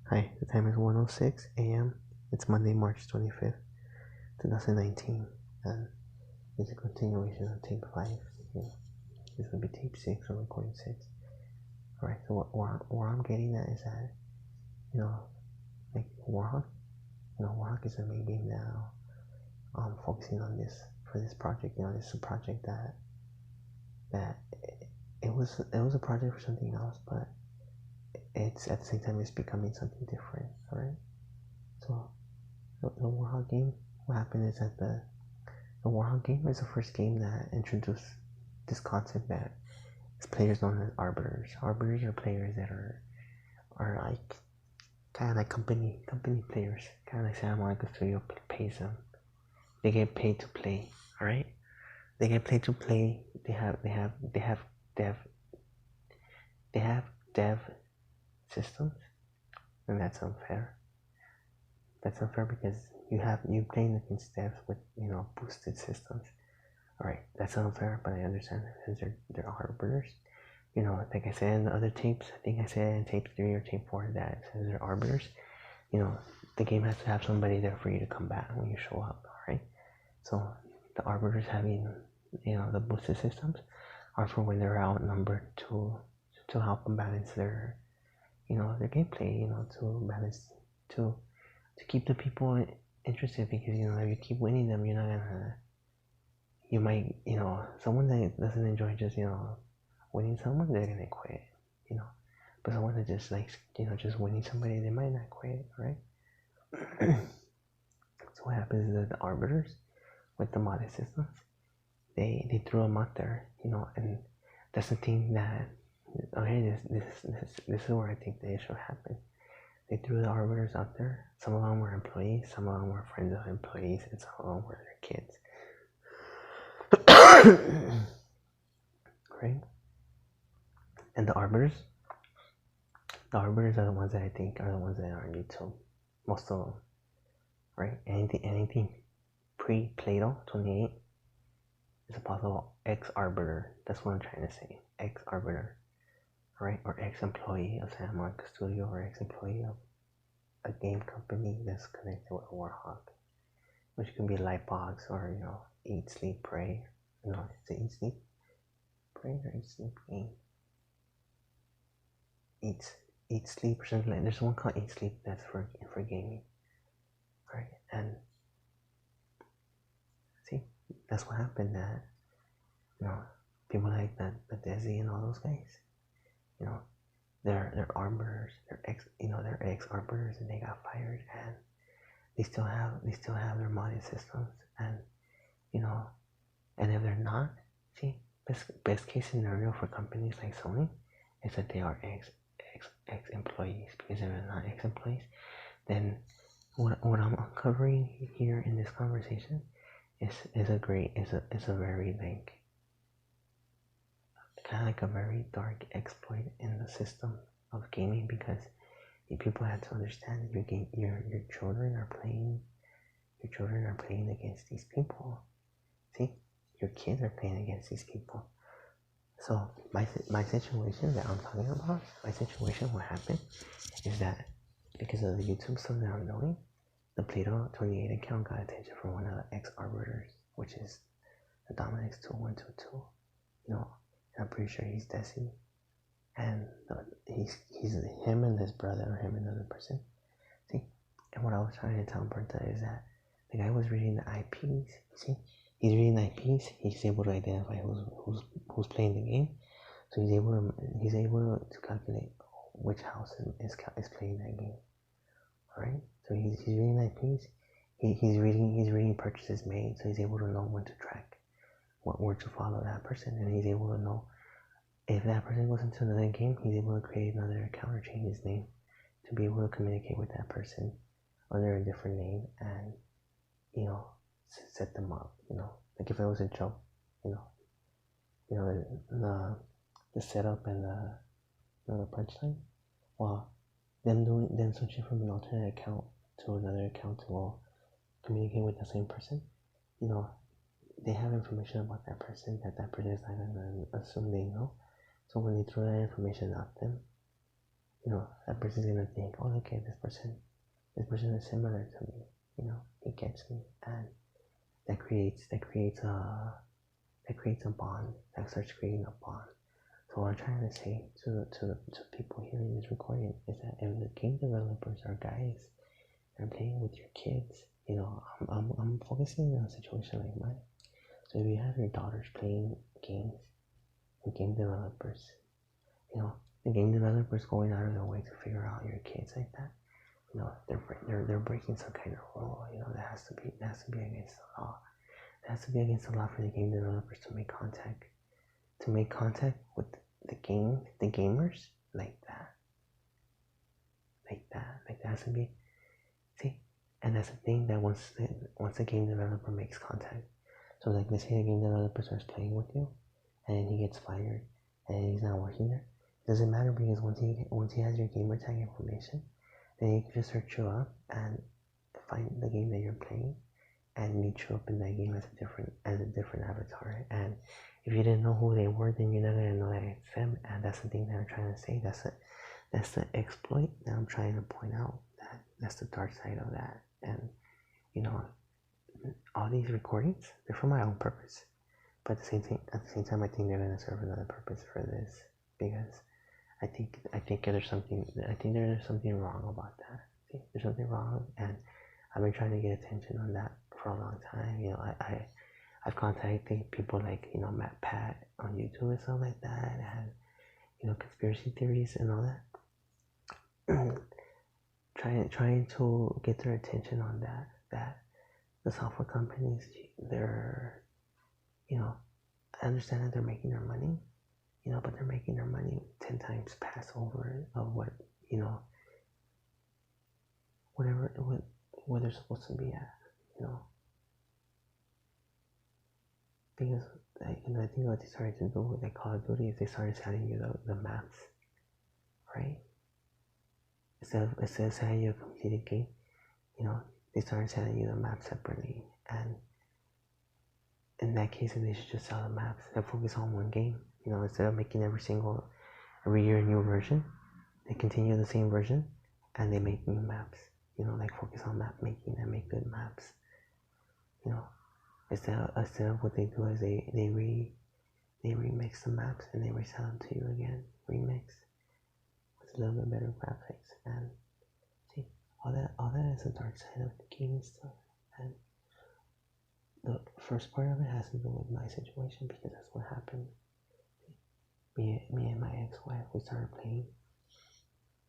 Hi, the time is 1:06 a.m. It's Monday, March 25th, 2019, and it's a continuation of tape 5. This will be tape 6 or recording 6. Alright, so what I'm getting at is that, like Warhawk, Warhawk is a main game now, focusing on this, for this project, this is a project that it was a project for something else, but it's at the same time it's becoming something different. Alright, so the Warhawk game, what happened is that the Warhawk game is the first game that introduced this concept that is players known as arbiters. Arbiters are players that are like kind of like company players, kind of like Santa Monica Studio pays them. They get paid to play. All right, they get paid to play. They have dev systems, and that's unfair. That's unfair because you playing against devs with boosted systems. Alright, that's unfair, but I understand because they're arbiters. Like I said in the other tapes, I think I said in tape 3 or tape 4 that it says they're arbiters. The game has to have somebody there for you to combat when you show up, alright? So the arbiters having the boosted systems are for when they're outnumbered to help them balance their their gameplay, to balance to keep the people interested, because if you keep winning them, you're not gonna you might someone that doesn't enjoy just winning someone, they're gonna quit, but someone that just likes just winning somebody, they might not quit, right? So what happens is that the arbiters with the modded systems, they threw them out there, and that's the thing that this is where I think the issue happened. They threw the arbiters out there. Some of them were employees, some of them were friends of employees, and some of them were their kids. Right? And the arbiters are the ones that I think are the ones that are on YouTube. Most of them. Right? Anything pre-Plato 28 is a possible ex-arbiter. That's what I'm trying to say. Ex-arbiter. Right? Or ex-employee of Santa Monica Studio, or ex-employee of a game company that's connected with Warhawk. Which can be Lightbox or, Eat, Sleep, Pray. No, is it Eat, Sleep, Pray, or Eat, Sleep, Game? Eat, Sleep, or something like that. There's one called Eat, Sleep that's for gaming. Right? And see, that's what happened, that, people like that, the Desi and all those guys, they're arbiters, they're ex-arbiters, and they got fired, and they still have their modded systems, and and if they're not, see, best case scenario for companies like Sony is that they are ex-employees, because if they're not ex-employees, then what I'm uncovering here in this conversation is a very like kind of like a very dark exploit in the system of gaming, because people have to understand that your children are playing against these people. See, your kids are playing against these people. So my situation that I'm talking about, what happened is that because of the YouTube stuff that I'm doing, the Plato 28 account got attention from one of the ex-arbiters, which is the Dominics2122. I'm pretty sure he's Desi, and he's him and his brother, or him and another person. See, and what I was trying to tell Bertha is that the guy was reading the IPs. See, he's reading the IPs. He's able to identify who's playing the game. So he's able to calculate which house is playing that game. All right. So he's reading IPs. He's reading purchases made. So he's able to know when to track, where to follow that person, and he's able to know if that person goes into another game. He's able to create another account or change his name to be able to communicate with that person under a different name, and set them up. Like if it was a joke, the setup and the punchline. Well, them switching from an alternate account to another account to communicate with the same person. They have information about that person that person is not gonna assume they know. So when they throw that information at them, that person's gonna think, oh, okay, this person is similar to me. He gets me, and that creates a bond. That starts creating a bond. So what I'm trying to say to people hearing this recording is that if the game developers are guys that are playing with your kids, I'm focusing on a situation like mine. So if you have your daughters playing games with game developers, the game developers going out of their way to figure out your kids like that, they're breaking some kind of rule. That has to be against the law. It has to be against the law for the game developers to make contact with the gamers like that. Like that has to be. See, and that's the thing, that once the game developer makes contact, so like let's say the game developer starts playing with you, and he gets fired, and he's not working there. It doesn't matter, because once he has your gamer tag information, then he can just search you up and find the game that you're playing, and meet you up in that game as a different avatar. And if you didn't know who they were, then you're not gonna know that it's them. And that's the thing that I'm trying to say. That's the exploit that I'm trying to point out. That's the dark side of that. And all these recordings, they're for my own purpose. But at the same time, I think they're gonna serve another purpose for this, because I think there's something wrong about that. There's something wrong, and I've been trying to get attention on that for a long time. I've contacted people like Matt Pat on YouTube and stuff like that, and conspiracy theories and all that. trying to get their attention on that the software companies, they're I understand that they're making their money, but they're making their money 10 times past over of what where they're supposed to be at, because I think what they started to do with the Call of Duty is they started selling you the maps, right? Instead of selling you a completed game, they started selling you the map separately. And in that case, they should just sell the maps and focus on one game. Instead of making every year a new version, they continue the same version and they make new maps. Like focus on map making and make good maps. Instead of what they do is they remix the maps and they resell them to you again, remix with a little bit better graphics. And see, all that is a dark side of the gaming stuff. And the first part of it has to do with my situation, because that's what happened. Me and my ex-wife, we started playing,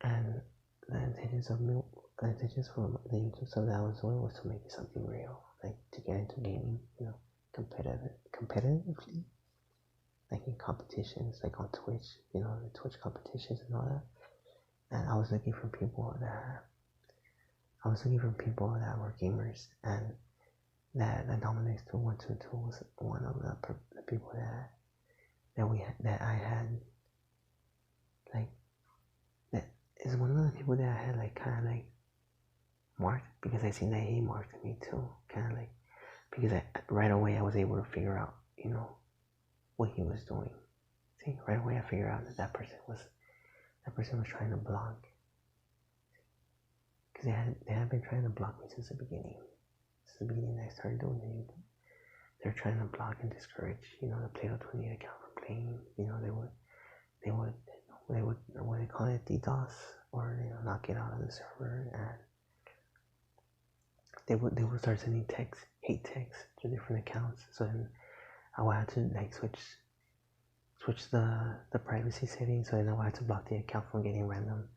and the intentions for the YouTube stuff that I was doing was to make it something real, like to get into gaming, competitively, like in competitions, like on Twitch, the Twitch competitions and all that. And I was looking for people that were gamers, and that Dominic 2122 was one of the people that I had, like, that is one of the people that I had like kind of like marked, because I seen that he marked me too, kind of like, because right away I was able to figure out what he was doing. See, right away I figured out that person was trying to block, because they had been trying to block me since the beginning. Since the beginning I started doing YouTube, they're trying to block and discourage the Play-Doh 28 account from playing. They would what they call it, DDoS, or knock it out of the server, and they would start sending hate texts to different accounts. So then I would have to like switch the privacy settings, so then I would have to block the account from getting random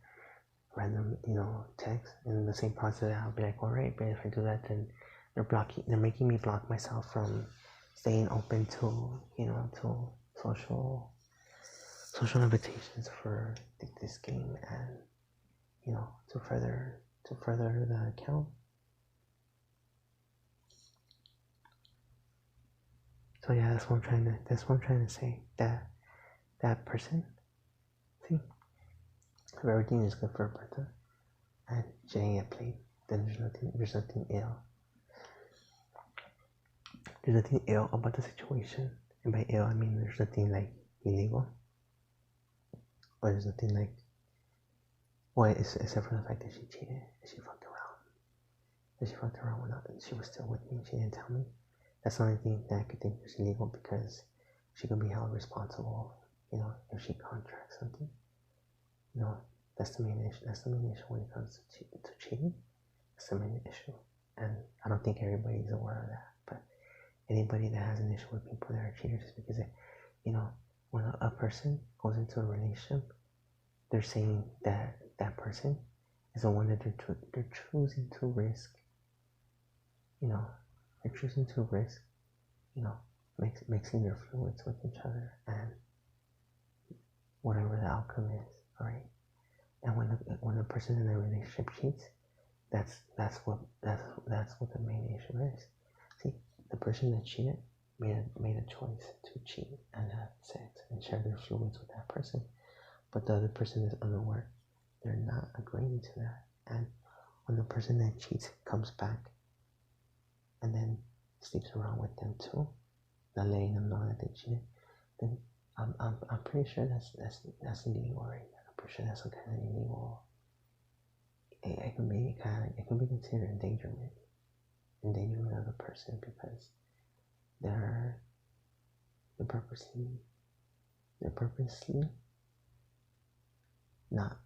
text. And in the same process, I'll be like, alright, but if I do that, then they're making me block myself from staying open to to social invitations for this game, and to further the account. So yeah, that's what I'm trying to say. That person, see, if everything is good for a person and she ain't get played, then there's nothing ill. There's nothing ill about the situation. And by ill I mean there's nothing like illegal, or there's nothing like Well, except for the fact that she cheated and she fucked around. And she fucked around when she was still with me. She didn't tell me. That's the only thing that I could think was illegal because she could be held responsible, if she contracts something. That's the main issue. That's the main issue when it comes to cheating. That's the main issue. And I don't think everybody's aware of that. But anybody that has an issue with people that are cheaters is because, when a person goes into a relationship, they're saying that that person is the one that they're choosing to risk. They're choosing to risk, mixing their fluids with each other and whatever the outcome is, right? And when the person in the relationship cheats, that's what the main issue is. See, the person that cheated made a choice to cheat and have sex and share their fluids with that person, but the other person is unaware. They're not agreeing to that. And when the person that cheats comes back and then sleeps around with them too, not letting them know that they cheated, then I'm pretty sure that's illegal, right? I'm pretty sure that's some kind of illegal. It can be considered endangerment of the person because they're purposely not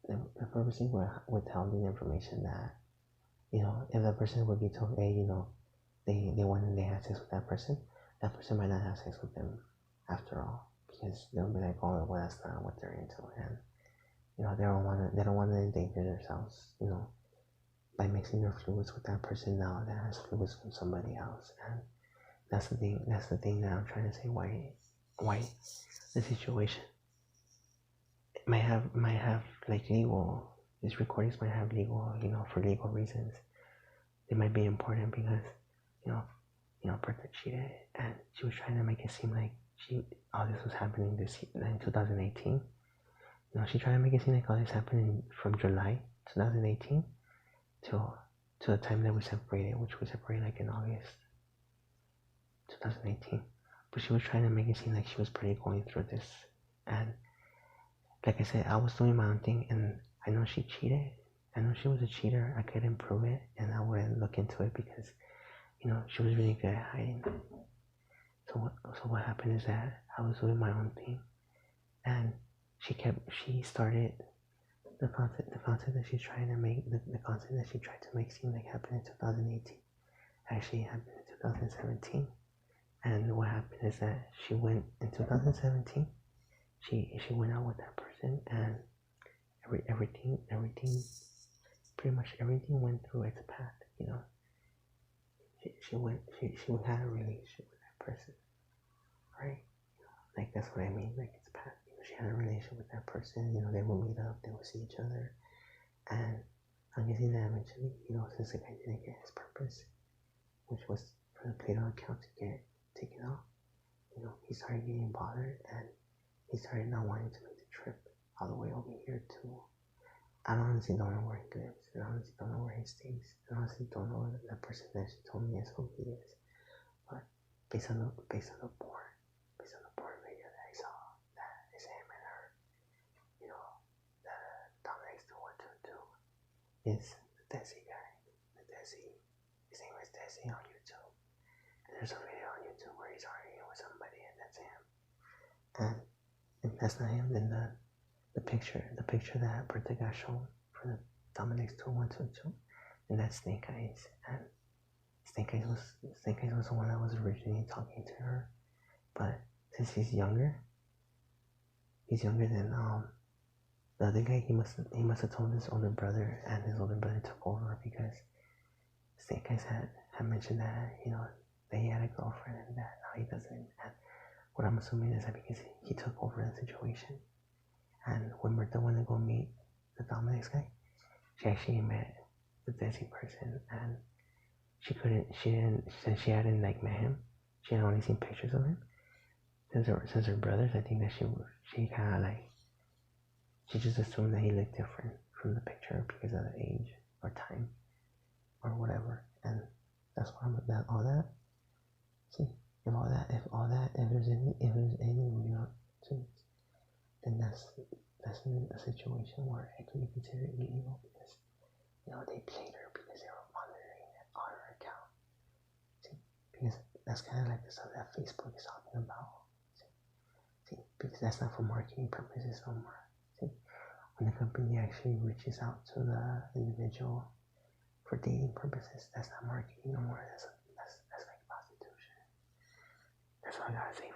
they're purposely withholding information that, if the person would be told, hey, they went and they had sex with that person might not have sex with them after all, because they'll be like, oh, well, that's not what they're into, and they don't want to endanger themselves, by mixing their fluids with that person now that has fluids from somebody else. And that's the thing that I'm trying to say, why the situation might have like legal, these recordings might have legal, for legal reasons. They might be important because, Bertha cheated and she was trying to make it seem like all this was happening in 2018. She tried to make it seem like all this happened from July 2018 to the time that we separated, which we separated like in August 2018. But she was trying to make it seem like she was pretty going through this. And like I said, I was doing my own thing, and I know she cheated. I know she was a cheater. I couldn't prove it, and I wouldn't look into it because, she was really good at hiding. So what happened is that I was doing my own thing, and she started the content that she's trying to make, the content that she tried to make seem like happened in 2018 actually happened in 2017. And what happened is that she went in 2017, she went out with that person, and everything pretty much everything went through its path. She had a relationship with that person, right? Like, that's what I mean, like, it's path. She had a relationship with that person, they would meet up, they would see each other, and I'm guessing that eventually, since the guy didn't get his purpose, which was for the Plato account to get taken off, he started getting bothered, and he started not wanting to make the trip all the way over here to, I honestly don't know where he lives, and I honestly don't know where he stays, and I honestly don't know whether that person that she told me is who he is, but based on the porn video that I saw, that is him and her, the Dominic still went to is the Desi guy, his name is Desi on YouTube, and there's a video on YouTube where he's arguing with somebody, and that's him, and if that's not him, then the picture that Bertha got shown for the Dominic's 2122, and that's Snake Eyes. And Snake Eyes was the one that was originally talking to her, but since he's younger than the other guy, he must have told his older brother, and his older brother took over because Snake Eyes had mentioned that that he had a girlfriend and that now he doesn't. And what I'm assuming is that because he took over the situation. And when Bertha went to go meet the Dominic's guy, she actually met the Desi person, and since she hadn't met him, she had only seen pictures of him. Since her brothers, I think that she kind of she just assumed that he looked different from the picture because of the age or time or whatever. And that's why all that. See, if there's any real truth, then a situation where it can be considered illegal because they played her because they were monitoring it on her account. See, because that's kind of like the stuff that Facebook is talking about. See, because that's not for marketing purposes no more. See, when the company actually reaches out to the individual for dating purposes, that's not marketing no more. That's like prostitution. That's what I gotta say